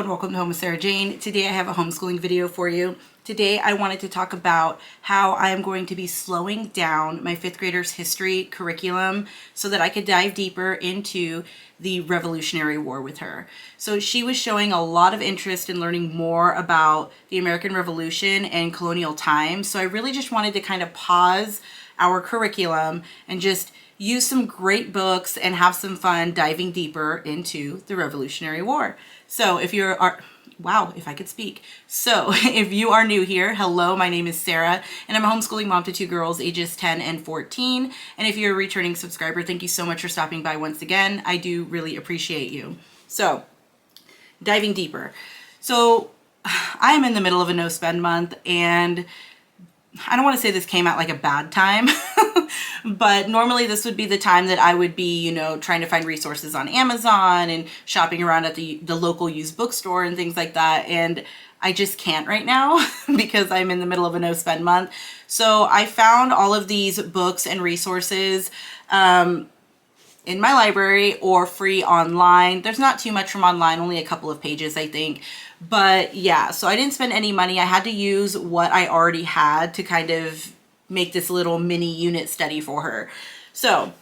and welcome to Home with Sarah Jane. Today I have a homeschooling video for you. Today I wanted to talk about how I am going to be slowing down my 5th graders history curriculum so that I could dive deeper into the Revolutionary War with her. So she was showing a lot of interest in learning more about the American Revolution and colonial times. So I really just wanted to kind of pause our curriculum and just use some great books and have some fun diving deeper into the Revolutionary War. So if you are, wow, if I could speak. So if you are new here, hello, my name is Sarah, and I'm a homeschooling mom to 2 girls ages 10 and 14. And if you're a returning subscriber, thank you so much for stopping by once again. I do really appreciate you. So diving deeper. So I am in the middle of a no spend month, and I don't want to say this came at like a bad time, but normally this would be the time that I would be, trying to find resources on Amazon and shopping around at the local used bookstore and things like that. And I just can't right now because I'm in the middle of a no spend month. So I found all of these books and resources in my library or free online. There's not too much from online, only a couple of pages, I think. But yeah, so I didn't spend any money. I had to use what I already had to kind of make this little mini unit study for her. So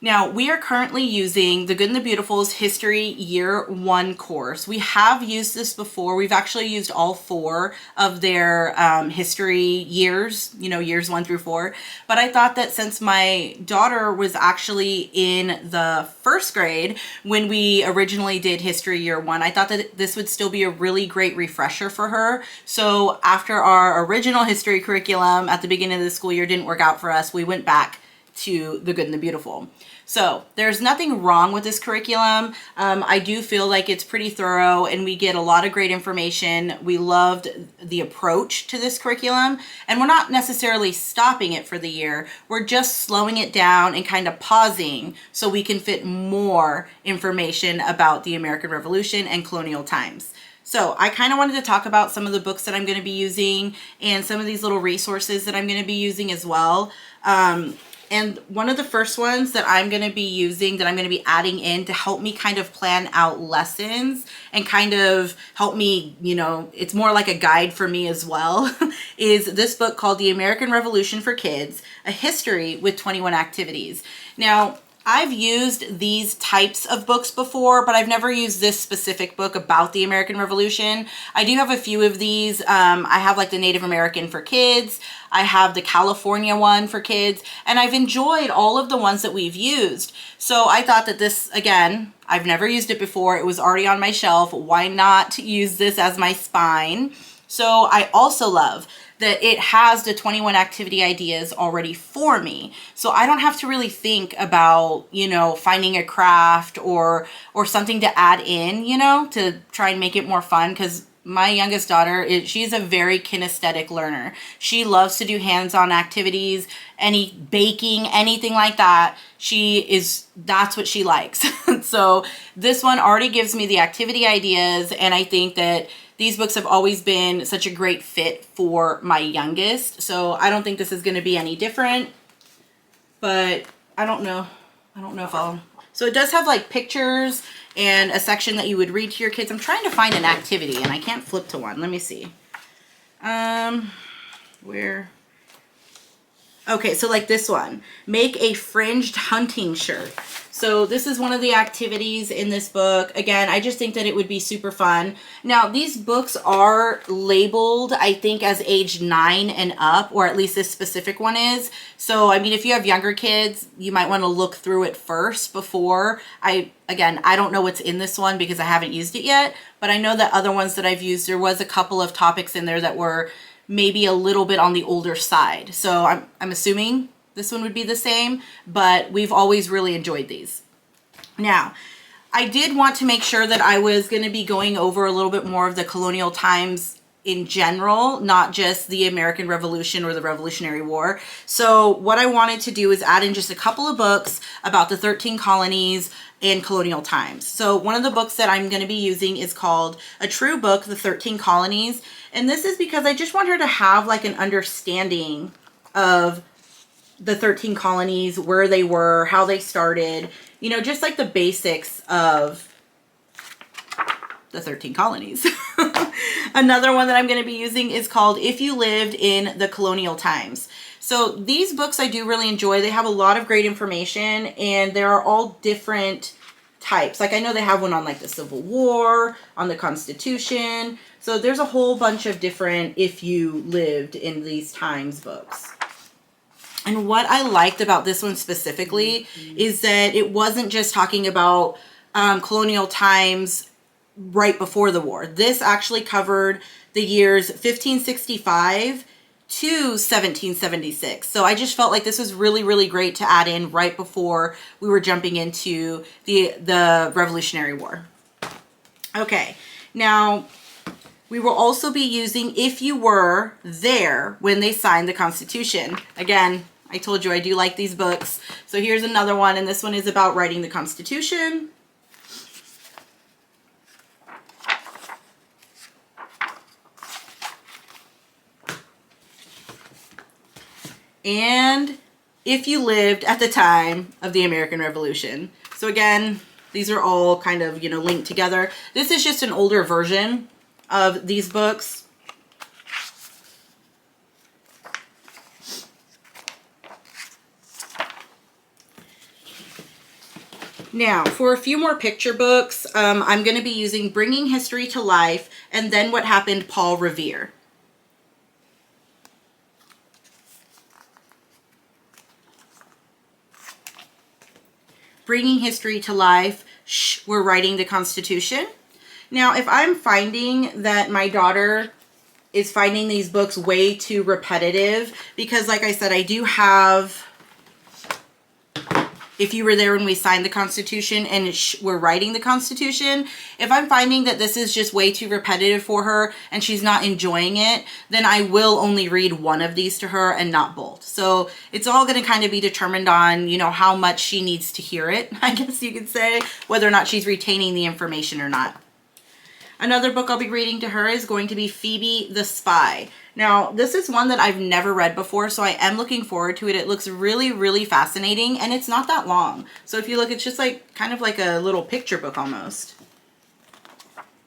now we are currently using The Good and the Beautiful's History Year 1 course. We have used this before. We've actually used all 4 of their history years, years 1 through 4. But I thought that since my daughter was actually in the 1st grade when we originally did History Year 1, I thought that this would still be a really great refresher for her. So after our original history curriculum at the beginning of the school year didn't work out for us, we went back to The Good and the Beautiful. So there's nothing wrong with this curriculum. I do feel like it's pretty thorough and we get a lot of great information. We loved the approach to this curriculum, and we're not necessarily stopping it for the year. We're just slowing it down and kind of pausing so we can fit more information about the American Revolution and colonial times. So I kind of wanted to talk about some of the books that I'm going to be using and some of these little resources that I'm going to be using as well. And one of the first ones that I'm going to be using, that I'm going to be adding in to help me kind of plan out lessons and kind of help me, it's more like a guide for me as well, is this book called The American Revolution for Kids, A History with 21 Activities. Now, I've used these types of books before, but I've never used this specific book about the American Revolution. I do have a few of these. I have like the Native American for kids. I have the California one for kids, and I've enjoyed all of the ones that we've used. So I thought that this, again, I've never used it before. It was already on my shelf. Why not use this as my spine? So I also love that it has the 21 activity ideas already for me. So I don't have to really think about, finding a craft or something to add in, to try and make it more fun, because my youngest daughter, she's a very kinesthetic learner. She loves to do hands-on activities, any baking, anything like that. That's what she likes. So this one already gives me the activity ideas, and I think that these books have always been such a great fit for my youngest. So I don't think this is going to be any different, but I don't know if I'll. So it does have like pictures and a section that you would read to your kids. I'm trying to find an activity and I can't flip to one. Let me see. Where? Okay, so like this one, make a fringed hunting shirt. So this is one of the activities in this book. Again, I just think that it would be super fun. Now, these books are labeled, I think, as age 9 and up, or at least this specific one is. So, I mean, if you have younger kids, you might want to look through it first before. I don't know what's in this one because I haven't used it yet, but I know that other ones that I've used, there was a couple of topics in there that were maybe a little bit on the older side. So I'm assuming this one would be the same, but we've always really enjoyed these. Now, I did want to make sure that I was going to be going over a little bit more of the colonial times in general, not just the American Revolution or the Revolutionary War. So what I wanted to do is add in just a couple of books about the 13 colonies and colonial times. So one of the books that I'm going to be using is called A True Book, The 13 Colonies. And this is because I just want her to have like an understanding of the 13 colonies, where they were, how they started, just like the basics of the 13 colonies. Another one that I'm going to be using is called If You Lived in the Colonial Times. So these books I do really enjoy. They have a lot of great information, and there are all different types. Like I know they have one on like the Civil War, on the Constitution. So there's a whole bunch of different if you lived in these times books. And what I liked about this one specifically is that it wasn't just talking about colonial times right before the war. This actually covered the years 1565 to 1776. So I just felt like this was really, really great to add in right before we were jumping into the Revolutionary War. Okay, now we will also be using If You Were There When They Signed the Constitution. Again, I told you I do like these books. So here's another one, and this one is about writing the Constitution. And if you lived at the time of the American Revolution. So again, these are all kind of, linked together. This is just an older version of these books. Now, for a few more picture books, I'm going to be using Bringing History to Life and Then What Happened, Paul Revere. Bringing History to Life, We're Writing the Constitution. Now, if I'm finding that my daughter is finding these books way too repetitive, because like I said, I do have If You Were There When We Signed the Constitution and We're Writing the Constitution. If I'm finding that this is just way too repetitive for her and she's not enjoying it, then I will only read one of these to her and not both. So it's all going to kind of be determined on, how much she needs to hear it, I guess you could say, whether or not she's retaining the information or not. Another book I'll be reading to her is going to be Phoebe the Spy. Now, this is one that I've never read before, so I am looking forward to it. It looks really, really fascinating, and it's not that long. So if you look, it's just like kind of like a little picture book almost.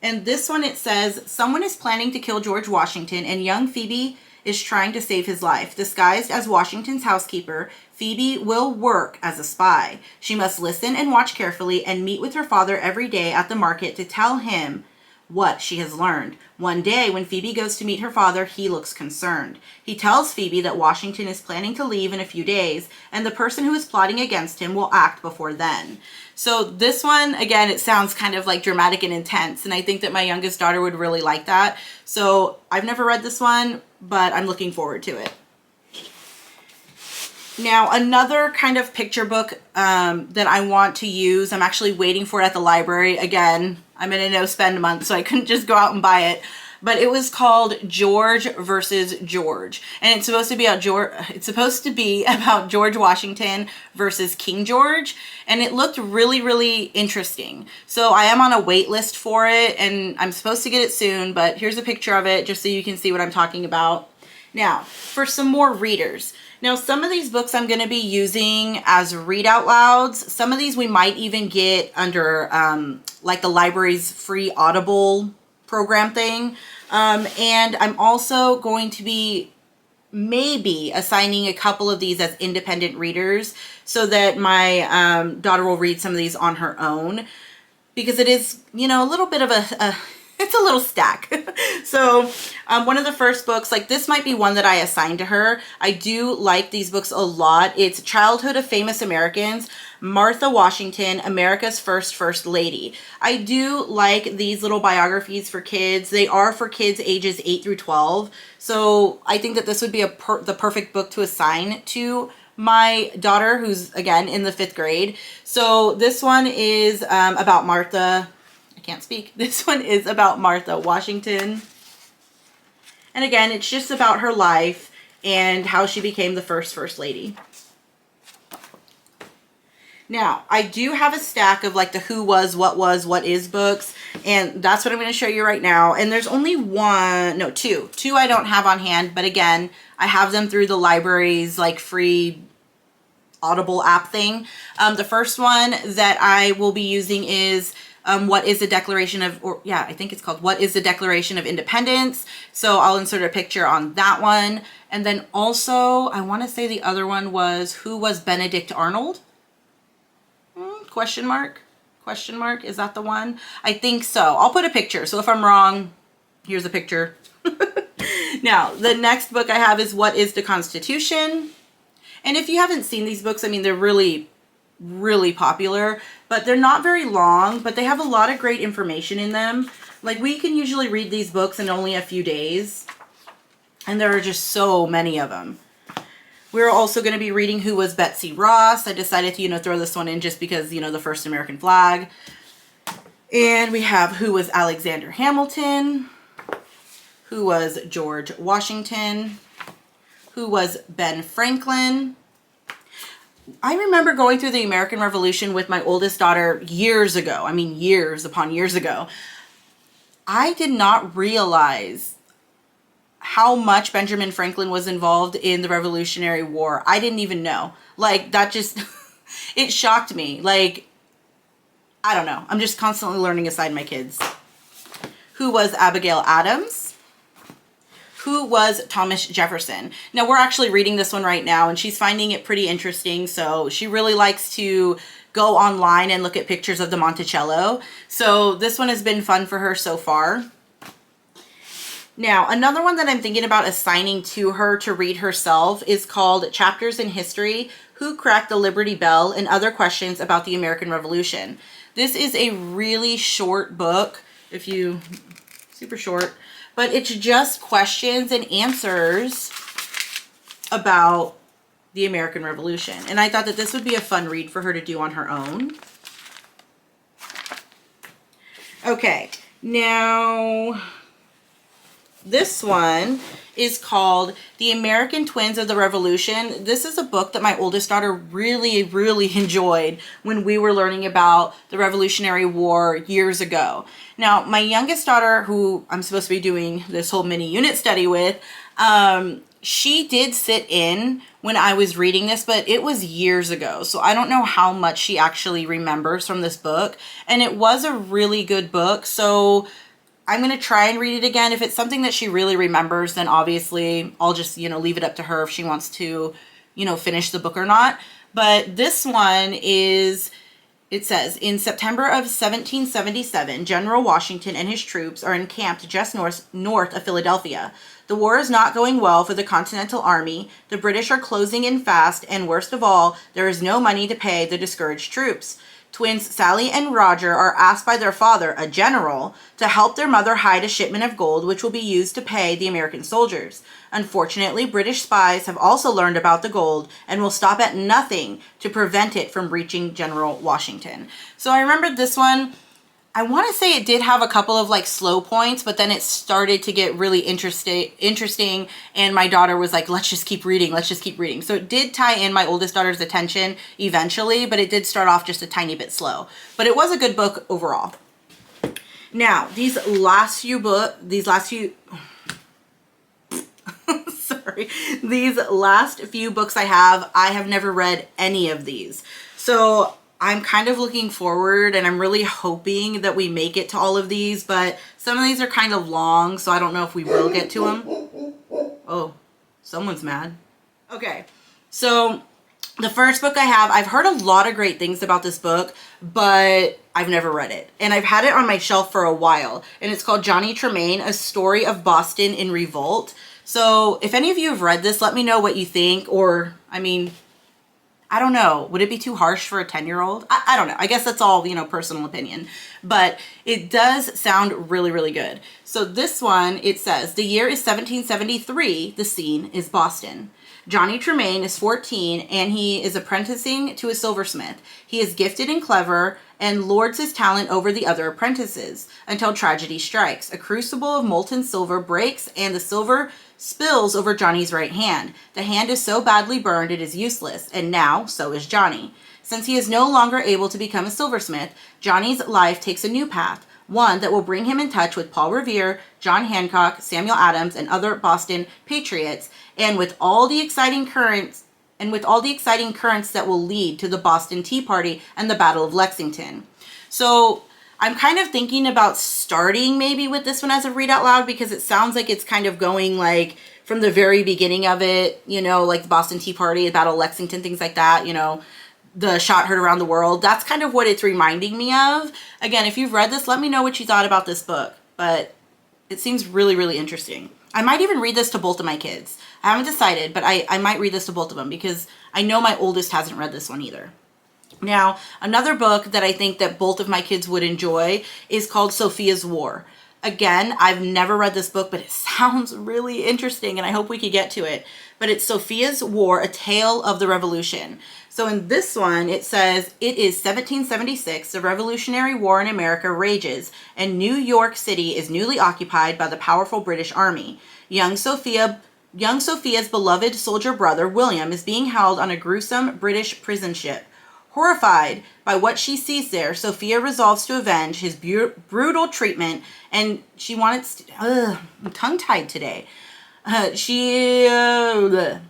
And this one, it says, someone is planning to kill George Washington, and young Phoebe is trying to save his life. Disguised as Washington's housekeeper, Phoebe will work as a spy. She must listen and watch carefully and meet with her father every day at the market to tell him what she has learned. One day, when Phoebe goes to meet her father, he looks concerned. He tells Phoebe that Washington is planning to leave in a few days, and the person who is plotting against him will act before then. So this one, again, it sounds kind of like dramatic and intense, and I think that my youngest daughter would really like that. So I've never read this one, but I'm looking forward to it. Now, another kind of picture book that I want to use, I'm actually waiting for it at the library. Again, I'm in a no-spend month, so I couldn't just go out and buy it. But it was called George versus George. And it's supposed to be about George Washington versus King George. And it looked really, really interesting. So I am on a wait list for it, and I'm supposed to get it soon. But here's a picture of it just so you can see what I'm talking about. Now, for some more readers. Now, some of these books I'm going to be using as read out louds. Some of these we might even get under like the library's free Audible program thing. And I'm also going to be maybe assigning a couple of these as independent readers so that my daughter will read some of these on her own, because it is, a little bit of it's a little stack. So one of the first books, like this might be one that I assigned to her. I do like these books a lot. It's Childhood of Famous Americans, Martha Washington, America's First Lady. I do like these little biographies for kids. They are for kids ages 8 through 12. So I think that this would be the perfect book to assign to my daughter, who's again in the 5th grade. So this one is about Martha. Can't speak. This one is about Martha Washington. And again, it's just about her life and how she became the first lady. Now, I do have a stack of like the who was, what is books, and that's what I'm going to show you right now. And there's only two. Two I don't have on hand, but again, I have them through the library's like free Audible app thing. The first one that I will be using is What is the Declaration of, or yeah, I think it's called What is the Declaration of Independence? So I'll insert a picture on that one. And then also, I want to say the other one was, who was Benedict Arnold? Question mark? Question mark? Is that the one? I think so. I'll put a picture. So if I'm wrong, here's a picture. Now, the next book I have is What is the Constitution? And if you haven't seen these books, I mean, they're really, really popular, but they're not very long, but they have a lot of great information in them. Like, we can usually read these books in only a few days, and there are just so many of them. We're also going to be reading Who Was Betsy Ross. I decided to, throw this one in just because, the first American flag. And we have Who Was Alexander Hamilton? Who was George Washington? Who was Ben Franklin? I remember going through the American Revolution with my oldest daughter years ago. I mean, years upon years ago. I did not realize how much Benjamin Franklin was involved in the Revolutionary War. I didn't even know. Like, that just, it shocked me. Like, I don't know. I'm just constantly learning aside my kids. Who was Abigail Adams? Who was Thomas Jefferson? Now, we're actually reading this one right now, and she's finding it pretty interesting. So she really likes to go online and look at pictures of the Monticello. So this one has been fun for her so far. Now, another one that I'm thinking about assigning to her to read herself is called Chapters in History, Who Cracked the Liberty Bell, and Other Questions About the American Revolution. This is a really short book, super short, but it's just questions and answers about the American Revolution. And I thought that this would be a fun read for her to do on her own. Okay, now this one is called The American Twins of the Revolution. This is a book that my oldest daughter really, really enjoyed when we were learning about the Revolutionary War years ago. Now, my youngest daughter, who I'm supposed to be doing this whole mini unit study with, she did sit in when I was reading this, but it was years ago. So I don't know how much she actually remembers from this book. And it was a really good book. So I'm going to try and read it again. If it's something that she really remembers, then obviously I'll just, leave it up to her if she wants to, finish the book or not. But this one is, it says, in September of 1777, General Washington and his troops are encamped just north of Philadelphia. The war is not going well for the Continental Army. The British are closing in fast, and worst of all, there is no money to pay the discouraged troops. Twins Sally and Roger are asked by their father, a general, to help their mother hide a shipment of gold which will be used to pay the American soldiers. Unfortunately, British spies have also learned about the gold and will stop at nothing to prevent it from reaching General Washington. So I remembered this one. I want to say it did have a couple of slow points, but then it started to get really interesting, and my daughter was like, let's just keep reading. So it did tie in my oldest daughter's attention eventually, but it did start off just a tiny bit slow. But it was a good book overall. Now, these last few books I have never read any of these. So I'm kind of looking forward, and I'm really hoping that we make it to all of these, but some of these are kind of long, so I don't know if we will get to them. Oh, someone's mad. Okay, so the first book I have, I've heard a lot of great things about this book, but I've never read it. And I've had it on my shelf for a while, and it's called Johnny Tremaine, A Story of Boston in Revolt. So if any of you have read this, let me know what you think, or, I don't know. Would it be too harsh for a 10-year-old? I don't know. I guess that's all, personal opinion. But it does sound really, really good. So this one, it says, the year is 1773. The scene is Boston. Johnny Tremaine is 14, and he is apprenticing to a silversmith. He is gifted and clever and lords his talent over the other apprentices until tragedy strikes. A crucible of molten silver breaks, and the silver spills over Johnny's right hand. The hand is so badly burned it is useless, and now so is Johnny. Since he is no longer able to become a silversmith, Johnny's life takes a new path, one that will bring him in touch with Paul Revere, John Hancock, Samuel Adams, and other Boston patriots, and with all the exciting currents that will lead to the Boston Tea Party and the Battle of Lexington. So I'm kind of thinking about starting maybe with this one as a read out loud, because it sounds like it's kind of going like from the very beginning of it, you know, like the Boston Tea Party, the Battle of Lexington, things like that, you know, the shot heard around the world. That's kind of what it's reminding me of. Again, if you've read this, let me know what you thought about this book, but it seems really, really interesting. I might even read this to both of my kids. I haven't decided, but I might read this to both of them because I know my oldest hasn't read this one either. Now, another book that I think that both of my kids would enjoy is called Sophia's War. Again, I've never read this book, but it sounds really interesting, and I hope we could get to it. But it's Sophia's War, A Tale of the Revolution. So in this one, it says, it is 1776, the Revolutionary War in America rages, and New York City is newly occupied by the powerful British Army. Young Sophia's beloved soldier brother, William, is being held on a gruesome British prison ship. Horrified by what she sees there, Sophia resolves to avenge his brutal treatment, and she wants to, I'm tongue-tied today. Sophia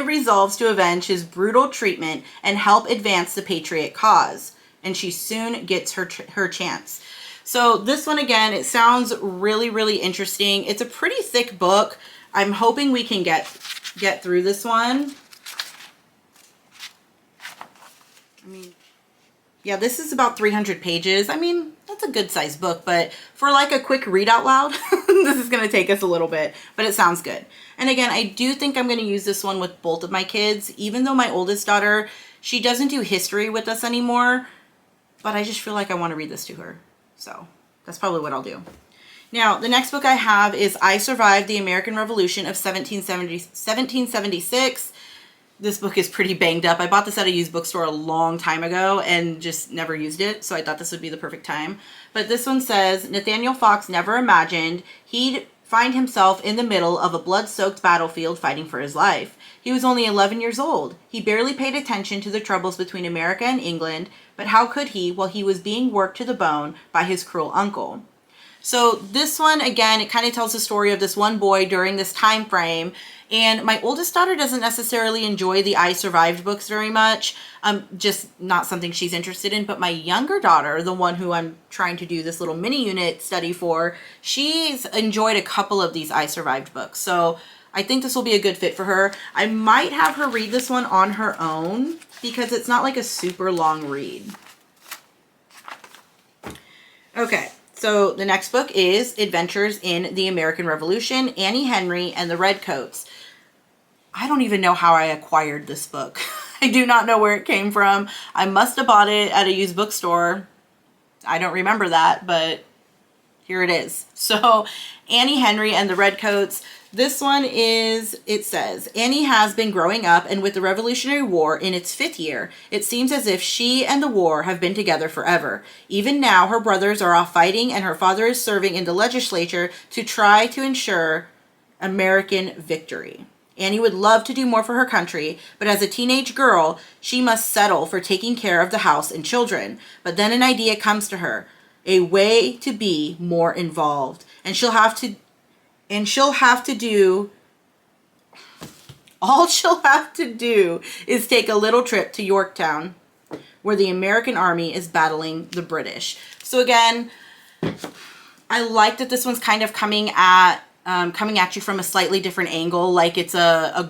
resolves to avenge his brutal treatment and help advance the patriot cause, and she soon gets her chance. So this one, again, it sounds really, really interesting. It's a pretty thick book. I'm hoping we can get through this one. I mean, yeah, this is about 300 pages. I mean, that's a good sized book, but for like a quick read out loud, this is going to take us a little bit, but it sounds good. And again, I do think I'm going to use this one with both of my kids, even though my oldest daughter, she doesn't do history with us anymore, but I just feel like I want to read this to her. So that's probably what I'll do. Now, the next book I have is I Survived the American Revolution of 1776. This book is pretty banged up. I bought this at a used bookstore a long time ago and just never used it, so I thought this would be the perfect time. But this one says, Nathaniel Fox never imagined he'd find himself in the middle of a blood-soaked battlefield fighting for his life. He was only 11 years old. He barely paid attention to the troubles between America and England, but how could he while he was being worked to the bone by his cruel uncle? So this one, again, it kind of tells the story of this one boy during this time frame. And my oldest daughter doesn't necessarily enjoy the I Survived books very much. Just not something she's interested in. But my younger daughter, the one who I'm trying to do this little mini unit study for, she's enjoyed a couple of these I Survived books. So I think this will be a good fit for her. I might have her read this one on her own because it's not like a super long read. Okay. So the next book is Adventures in the American Revolution, Annie Henry and the Redcoats. I don't even know how I acquired this book. I do not know where it came from. I must have bought it at a used bookstore. I don't remember that, but here it is. So Annie Henry and the Redcoats. This one is, it says, Annie has been growing up, and with the Revolutionary War in its 5th year, it seems as if she and the war have been together forever. Even now, her brothers are off fighting, and her father is serving in the legislature to try to ensure American victory. Annie would love to do more for her country, but as a teenage girl, she must settle for taking care of the house and children. But then an idea comes to her, a way to be more involved, and all she'll have to do is take a little trip to Yorktown, where the American army is battling the British. So again, I like that this one's kind of coming at you from a slightly different angle, like it's a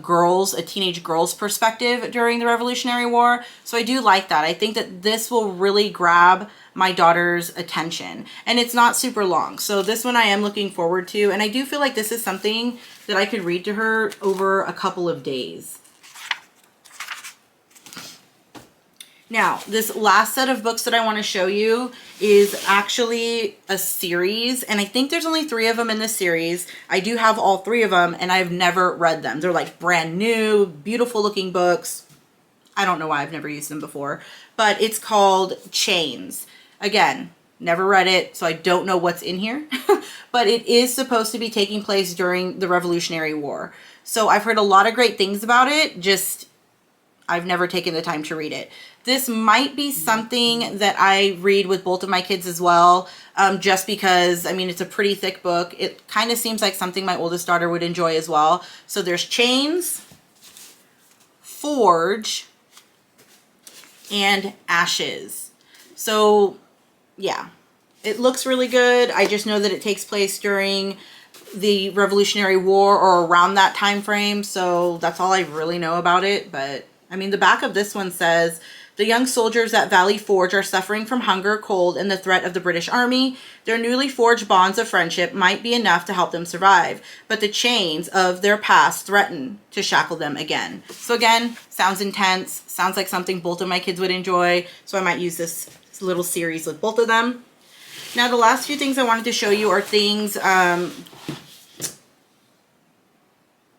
teenage girl's perspective during the Revolutionary War. So I do like that. I think that this will really grab my daughter's attention, and it's not super long. So this one I am looking forward to, and I do feel like this is something that I could read to her over a couple of days. Now, this last set of books that I want to show you is actually a series, and I think there's only 3 of them in this series. I do have all 3 of them, and I've never read them. They're like brand new, beautiful looking books. I don't know why I've never used them before, but it's called Chains. Again, never read it, so I don't know what's in here, but it is supposed to be taking place during the Revolutionary War. So I've heard a lot of great things about it, just I've never taken the time to read it. This might be something that I read with both of my kids as well, just because, I mean, it's a pretty thick book. It kind of seems like something my oldest daughter would enjoy as well. So there's Chains, Forge, and Ashes. So yeah, It looks really good. I just know that it takes place during the Revolutionary War or around that time frame, so that's all I really know about it. But I mean, the back of this one says, the young soldiers at Valley Forge are suffering from hunger, cold, and the threat of the British Army. Their newly forged bonds of friendship might be enough to help them survive, but the chains of their past threaten to shackle them again. So again, sounds intense, sounds like something both of my kids would enjoy, so I might use this little series with both of them. Now, the last few things I wanted to show you are things that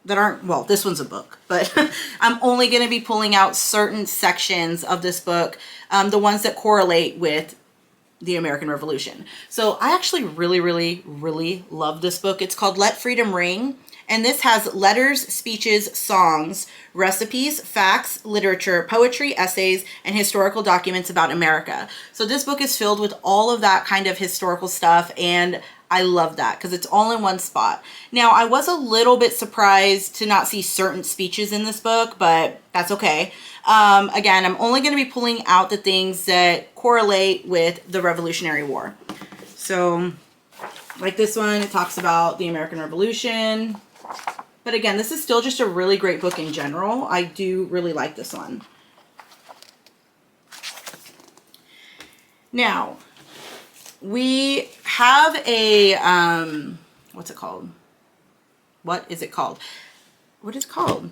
aren't, well, this one's a book, but I'm only going to be pulling out certain sections of this book, the ones that correlate with the American Revolution. So I actually really love this book. It's called Let Freedom Ring, and this has letters, speeches, songs, recipes, facts, literature, poetry, essays, and historical documents about America. So this book is filled with all of that kind of historical stuff, and I love that because it's all in one spot. Now, I was a little bit surprised to not see certain speeches in this book, but that's okay. Again, I'm only going to be pulling out the things that correlate with the Revolutionary War. So, like this one, it talks about the American Revolution. But again, this is still just a really great book in general. I do really like this one. Now, we have a, what's it called? What is it called? What is it called?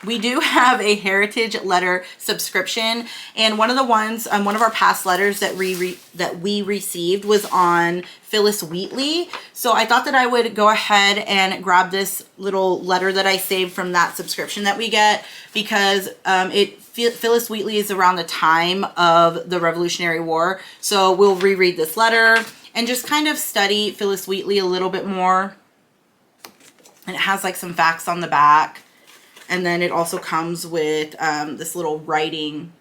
We do have a Heritage Letter subscription, and one of the ones, one of our past letters that we received was on Phyllis Wheatley. So I thought that I would go ahead and grab this little letter that I saved from that subscription that we get, because Phyllis Wheatley is around the time of the Revolutionary War. So we'll reread this letter and just kind of study Phyllis Wheatley a little bit more. And it has like some facts on the back. And then it also comes with this little writing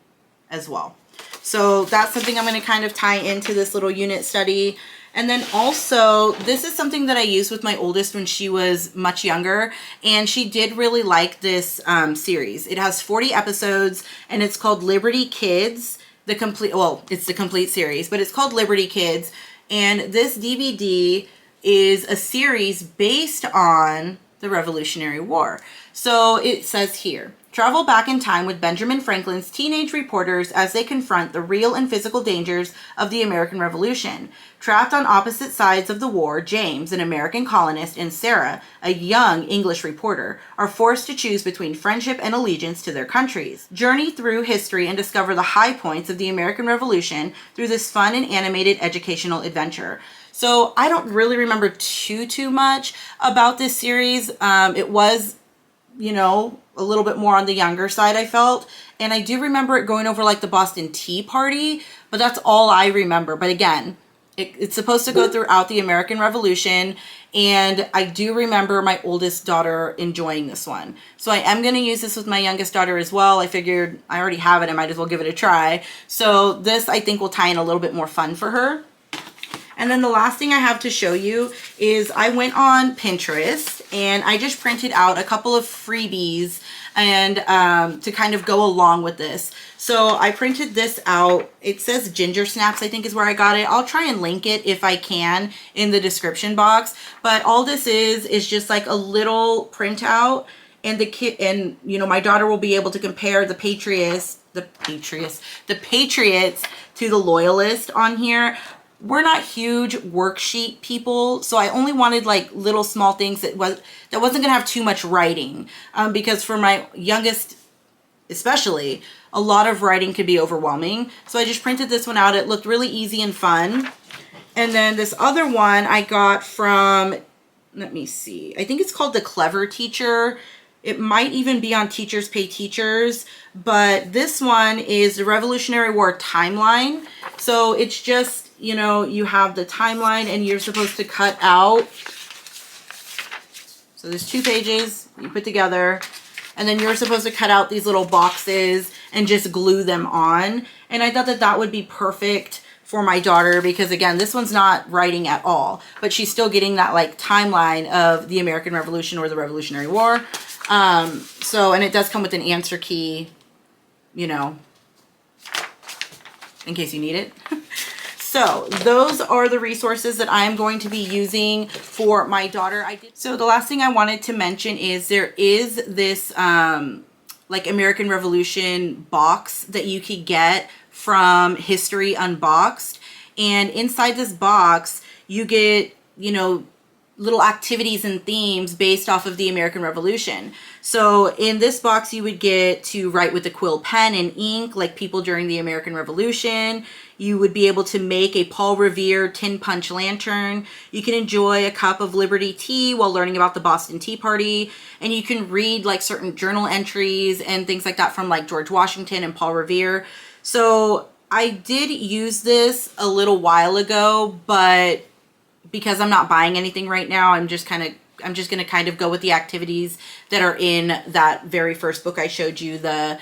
as well. So that's something I'm going to kind of tie into this little unit study. And then also, this is something that I used with my oldest when she was much younger, and she did really like this series. It has 40 episodes, and it's called Liberty Kids. It's the complete series, but it's called Liberty Kids. And this DVD is a series based on the Revolutionary War. So it says here, travel back in time with Benjamin Franklin's teenage reporters as they confront the real and physical dangers of the American Revolution. Trapped on opposite sides of the war, James, an American colonist, and Sarah, a young English reporter, are forced to choose between friendship and allegiance to their countries. Journey through history and discover the high points of the American Revolution through this fun and animated educational adventure. So I don't really remember too much about this series. It was, you know, a little bit more on the younger side, I felt. And I do remember it going over like the Boston Tea Party, but that's all I remember. But again, it's supposed to go throughout the American Revolution. And I do remember my oldest daughter enjoying this one. So I am going to use this with my youngest daughter as well. I figured I already have it. I might as well give it a try. So this, I think, will tie in a little bit more fun for her. And then the last thing I have to show you is I went on Pinterest and I just printed out a couple of freebies and to kind of go along with this. So I printed this out. It says Ginger Snaps, I think is where I got it. I'll try and link it if I can in the description box. But all this is just like a little printout, and the kid, and you know, my daughter will be able to compare the Patriots to the Loyalists on here. We're not huge worksheet people, so I only wanted like little small things that wasn't gonna have too much writing, because for my youngest especially, a lot of writing could be overwhelming. So I just printed this one out. It looked really easy and fun. And then this other one I got from, let me see, I think it's called The Clever Teacher. It might even be on Teachers Pay Teachers, but this one is the Revolutionary War timeline. So it's just, you know, you have the timeline and you're supposed to cut out. So there's 2 pages you put together, and then you're supposed to cut out these little boxes and just glue them on. And I thought that that would be perfect for my daughter because, again, this one's not writing at all, but she's still getting that like timeline of the American Revolution or the Revolutionary War. And it does come with an answer key you know, in case you need it. So those are the resources that I'm going to be using for my daughter. So the last thing I wanted to mention is there is this like American Revolution box that you could get from History Unboxed. And inside this box, you get, you know, little activities and themes based off of the American Revolution. So in this box, you would get to write with a quill pen and ink like people during the American Revolution. You would be able to make a Paul Revere tin punch lantern. You can enjoy a cup of Liberty tea while learning about the Boston Tea Party. And you can read like certain journal entries and things like that from like George Washington and Paul Revere. So I did use this a little while ago, but because I'm not buying anything right now, I'm just going to kind of go with the activities that are in that very first book I showed you, the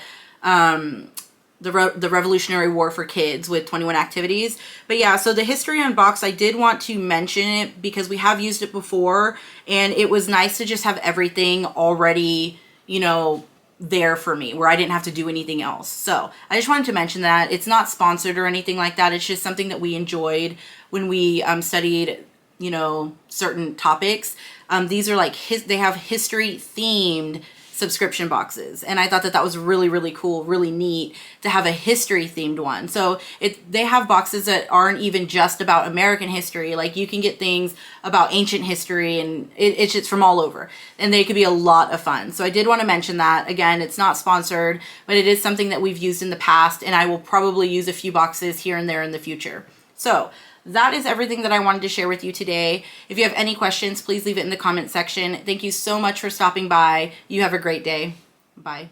Revolutionary War for Kids with 21 activities. But yeah, so the History Unboxed, I did want to mention it because we have used it before, and it was nice to just have everything already, you know, there for me where I didn't have to do anything else. So I just wanted to mention that. It's not sponsored or anything like that. It's just something that we enjoyed when we studied, you know, certain topics. These are like they have history themed subscription boxes, and I thought that that was really, really cool, really neat to have a history themed one. So they have boxes that aren't even just about American history. Like you can get things about ancient history, and it's just from all over, and they could be a lot of fun. So I did want to mention that. Again, it's not sponsored, but it is something that we've used in the past, and I will probably use a few boxes here and there in the future. So that is everything that I wanted to share with you today. If you have any questions, please leave it in the comment section. Thank you so much for stopping by. You have a great day. Bye.